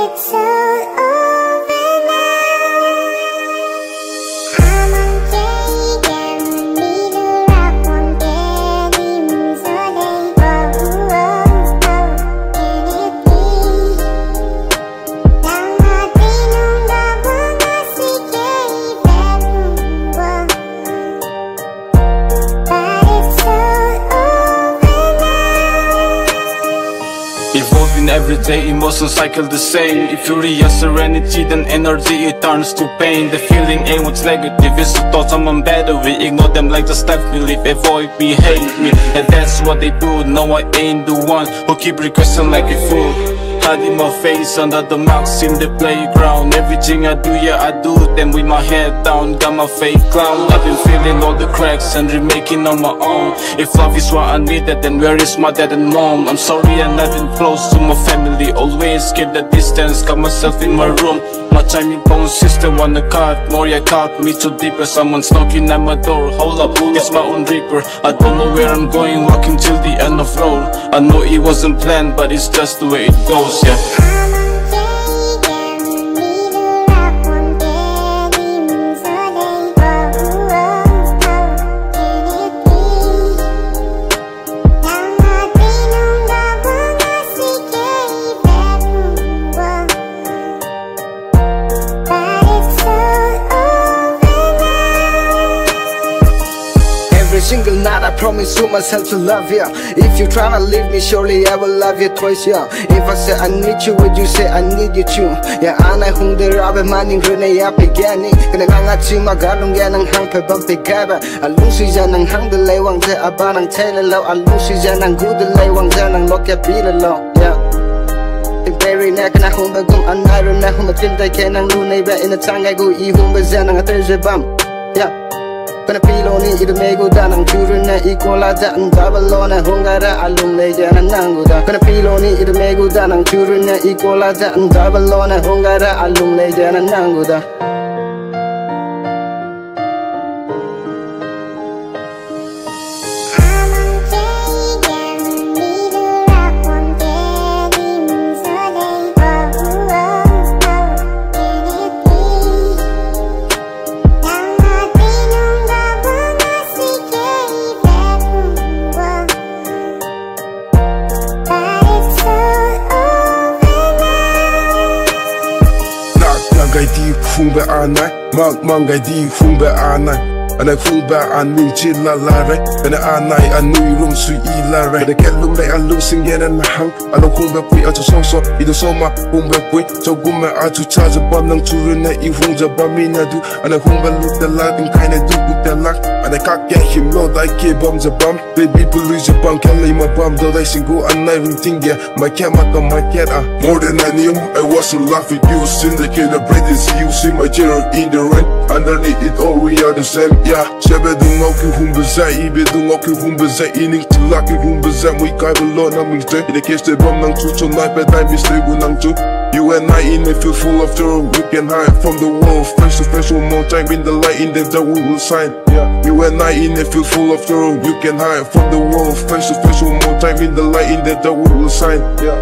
it's all over now. Amang jadikan digerak menjadi musuh Evolving every day, emotions cycle the same. If you realize serenity, then energy it turns to pain. The feeling ain't what's negative, it's the thoughts I'm better. We ignore them like just life we live. Avoid me, hate me, and that's what they do. No, I ain't the one who keep requesting like a fool. Hiding my face under the marks in the playground. Everything I do, yeah I do them with my head down. Got my fake clown. I've been feeling all the cracks and remaking on my own. If love is what I needed, then where is my dad and mom? I'm sorry I'm not been close to my family. Always keep the distance, got myself in my room. My timing phone system wanna cut more, yeah cut me too deep. Someone's knocking at my door. Hold up, it's my own reaper. I don't know where I'm going, walking till the end of road. I know it wasn't planned, but it's just the way it goes, yeah. Every single night I promise to myself to love you. If you try to leave me, surely I will love you twice, yeah. If I say I need you, would you say I need you too? Yeah, anay hung the rabe maning rune ya pigani. Kana nga chi magalong ya nang hang pe bang pigaba. Alung si ja nang hang de lay wang ja aba nang tele lo. Alung si ja nang gu de lay wang ja nang lokya pila lo, yeah. Very neck and I home bagum anay rum na hum tin dai ke nang lu nei ba in a tang I go I hum ba ja nang ater bam, yeah. Kana piloni idumego danang churuna ikola dan babalona hungara alung leja nanguda. Kana piloni idumego danang churuna ikola dan babalona hungara alung leja nanguda. Gai di khung ba anai mang gai di khung ba anai anai khung ba aning chin la la re ana anai anui rum sui I la re de kelum le alung sing yen na hang alo khung ba pui a so so I do so ma khung ba pui so gum ma a chu cha za bam nang chu ren na I hung za ba mi na du ana khung ba lu da la ding kind du bu da la ana kak ya him lo dai ke bam za bam baby pulu za bam kan le ma bam do dai sing go anai ring ting ya my cat ma ka my cat more than I knew I was in love with you syndicate the breathing you see my general in the rain underneath it all we are the same yeah shebe du ngau ki hum ba zai I be du ngau ki hum ba zai ining to la ki hum ba zai we kai ba lo na ming te in the case the bam nang chu cho nai ba dai mistake gu nang chu you and I in me feel full of terror we can hide from the world face to face one more time in the light in the dark we will sign yeah you and I in me feel full of terror you can hide from the world face to face one more time in the light in the dark we will sign yeah